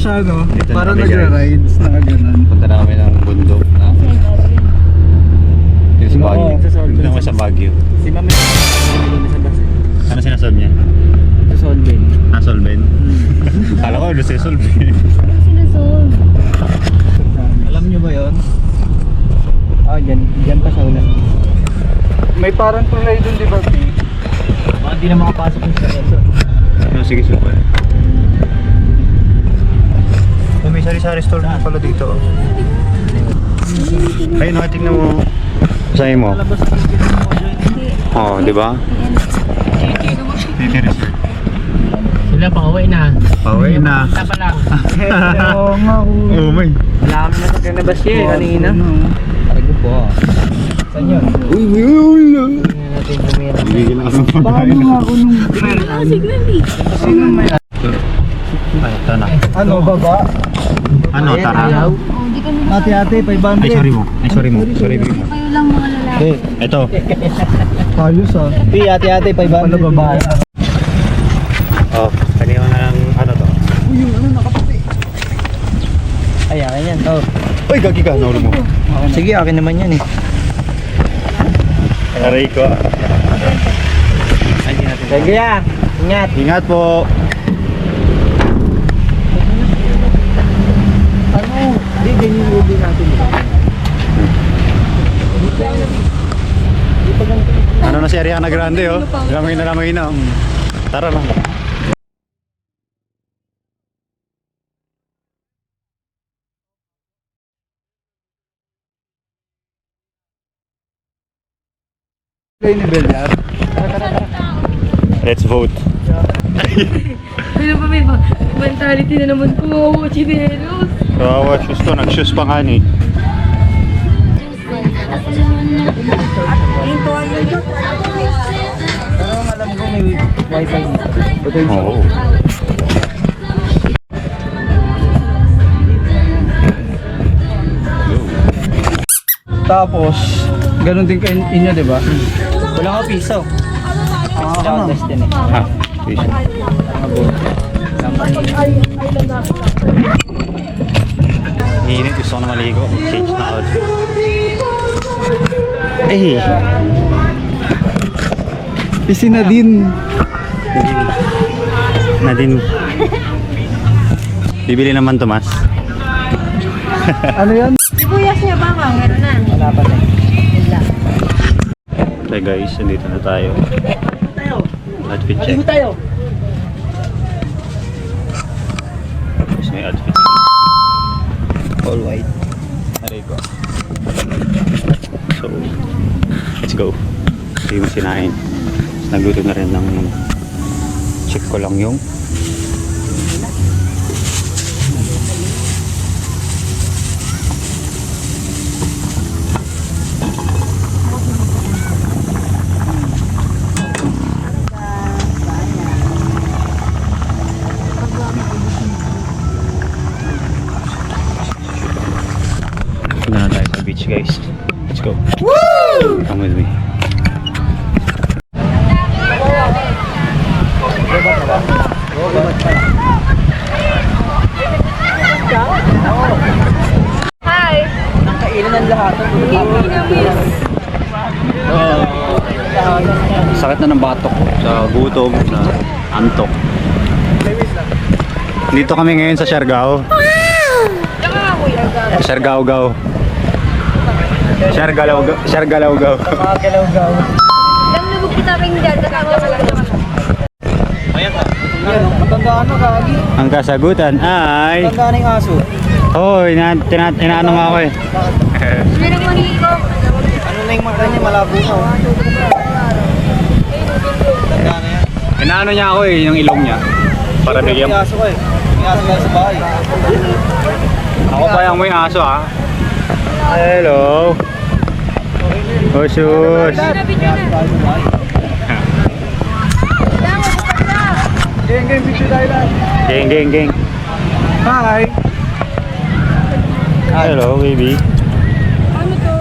siya, no? Dito na Parang kami, guys. nagra-rides na gano'n. Punta na kami ng bundok na yung sa Baguio. Dito naman sa Baguio. Si Mami sa bus eh. Ano sinasabi niya? Sa Solben. Solven? Kala ko doon sa Solven. Sinusolve. Alam niyo ba yon? Ah, dyan pa sa una. May parang tulay doon, di ba, P? Baka di na makapasok yung seryoso. No, sige, super. May sari-sari store na pala dito. Ayun, no, tingnan mo. Sa'yo mo. Oo, di ba? Sila pa uwi na. Pauwi na. Punta pa lang. Oo nga, Oh, my. Wala kami na sa kanabas yun kanina. Arago po. Saan yun? Uy. Hindi natin tumira. Bigyan na kami Paano nga ako nung... Signal eh. Sino may... Ay, ito na. Ano, baba? Ano, tara. Oh, di kami Ate, 500. Ay, sorry mo. Sorry mo. kayo lang mga lalaki. Ito. Ayos ah. Pi, ate, 500. Pala babae. Oh, kanina na lang, ano to? Uy, yung ano, nakaputi. Ay, akin yan. Oh. Uy, gagi ka, naulo mo. Sige, akin naman yan eh. Aray ko. Sige ya. Ingat. Ingat po. Ano? Hindi, ganyan yung ubi natin. Ano na si Ariana Grande, oh. Lamay na. Tara lang. Play ni Beliar. Let's vote. Ano pa may mentality na naman ko. Chineros. Kawawa, shoes to. Nag-shoes pa nga ni. Pero alam ko may wifi dito. Oo. Tapos, ganun din kay inyo, di ba? Wala ka piso. Ah, Wala ka destiny. Ah, fish. Init, gusto ko na maligo. Change na outfit. Eh. Si Nadine. Nadine. Bibili naman to, Mas. Ano yan? Sibuyas niya ba ka? Meron na. Wala pa din. Okay guys, nandito na tayo. Outfit check. tayo. Tapos may outfit. All white. Aray ko. So, let's go. Ito yung sinain. Nagluto na rin ng check ko lang yung punta na tayo sa beach guys. Let's go. Woo! Come with me. Hi! Kainan ng lahat. Hindi na miss. Sakit na ng batok ko sa gutom, sa antok. Dito kami ngayon sa Siargao. Siargao-gao. Siargalaw-gao. Mga galaw-gaw. Lang lubog kita rin dyan. Kasama sa lang. Yan, matandaan na kagi. Ang kasagutan ay... Matandaan ng aso. Hoy, inaano nga ako eh. Meron maniko. Ano na yung mata niya, malabo na. Oh. Matandaan na yan. Inaano niya ako eh, yung ilong niya. Para bigyan. May aso ko eh. May aso ka sa bahay. Ako pa yung may aso ah. Hello. Oh, sus. Geng, picture tayo lang. Geng. Hi! Hello, baby. Ano to?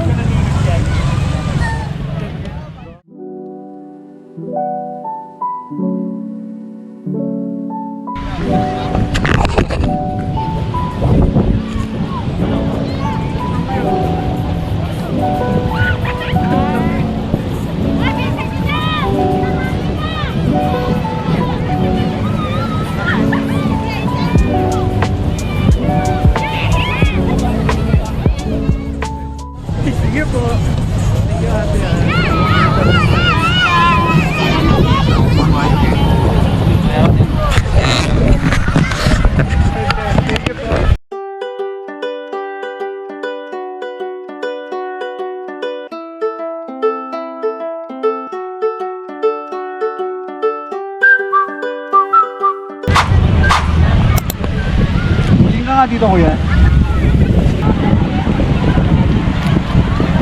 nga dito kuya.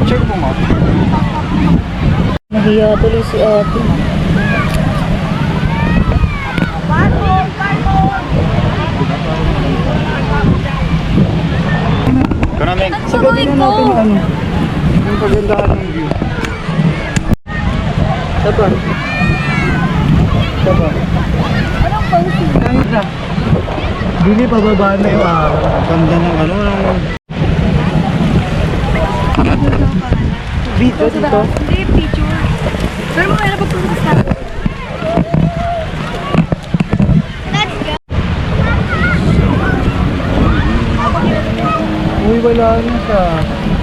Check mo nga. Nahiya tuloy si ate. Ito namin. Sa gabi na natin yung ano. Yung pagandahan ng view. Sapa. Sapa. Anong pause? Kahit na. Bili pababa na yung araw. Ganda ng ano ng... Dito, dito. Hindi, picture. Pero mga napagpunta sa Uy, wala na siya.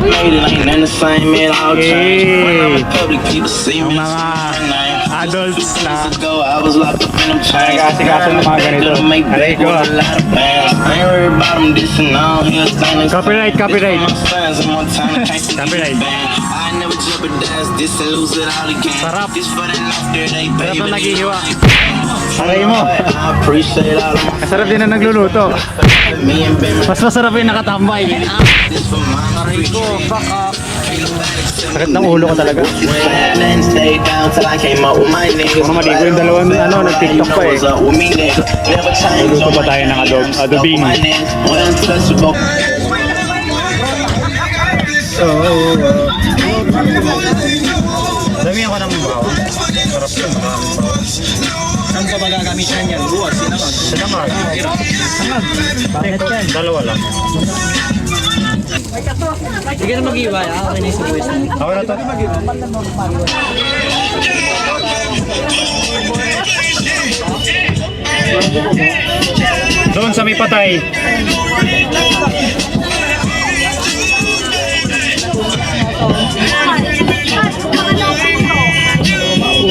Ain't in the same man all changed. When I'm in public, people see me. Mga adults na I was locked up in them chains. nag-aasikaso ng mga ganito. Aray ko. I ain't worried about them dissing on here. Copyright, copyright. Copyright. I never jeopardize this and lose it all again. Sarap. This for the after they pay. Sarap na naghihiwa. Aray mo. I appreciate all of my Masarap din na nagluluto. me and baby. Mas masarap yung nakatambay. This for my Aray ko, fuck up. Sakit ng ulo ko talaga. and stay down till I came up with my niggas. Mga maligo yung dalawang ano, nag-tiktok pa eh. Never change. Naluto pa tayo ng adobing. Untouchable. Dami ako ng bawa. Sarap yun. Saan ka ba gagamitan yan? Buwas, sinamag. Sinamag. Bakit yan? Dalawa lang. Sige na mag-iway, okay na yung voice. Ako na to. Doon sa may patay.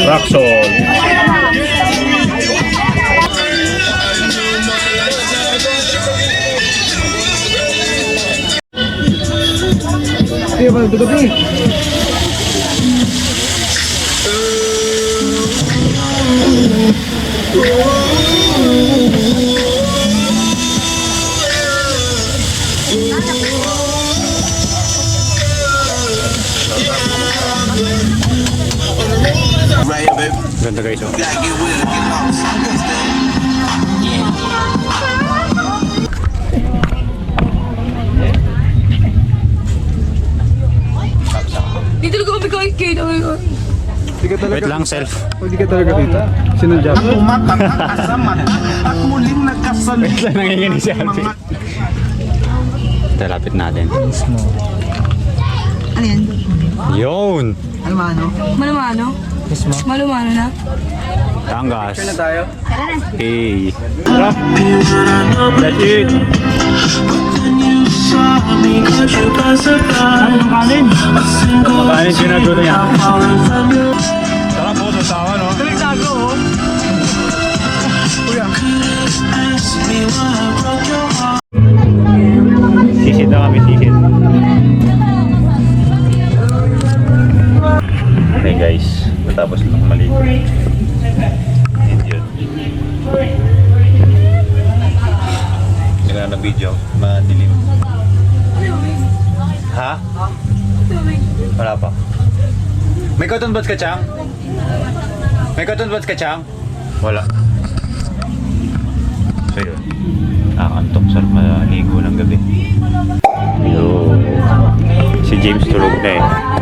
Roxol. Kaya ba, gabi. Right, baby. Ganda guys. Oh. Gotta get with it, get lost. Dito lang kami kay ngayon. Hindi ka talaga. Wait lang, self. Hindi ka talaga dito. Sinadya ko. Tumatang ang kasaman at muling nagkasalit. Wait lang, nanginginig si Alfie. Ito, lapit natin. Ano yan? Yun! Ano mano? Malumano? Malumano na? Tangas. Na tayo. Hey. Tara. That's it. Anong kanin? Kanin sinagulo niya. Tara po, tawa no? Tago, oh. Kuya. Sisid na kami, sisid. Okay guys, matapos lang maligo. And yun. Hindi na na video, madilim. Ha? Wala pa. May cotton buds ka, Chang? May cotton buds ka, Chang? Wala. So yun. Antok sa maligo ng gabi. Yo. Si James tulog na eh.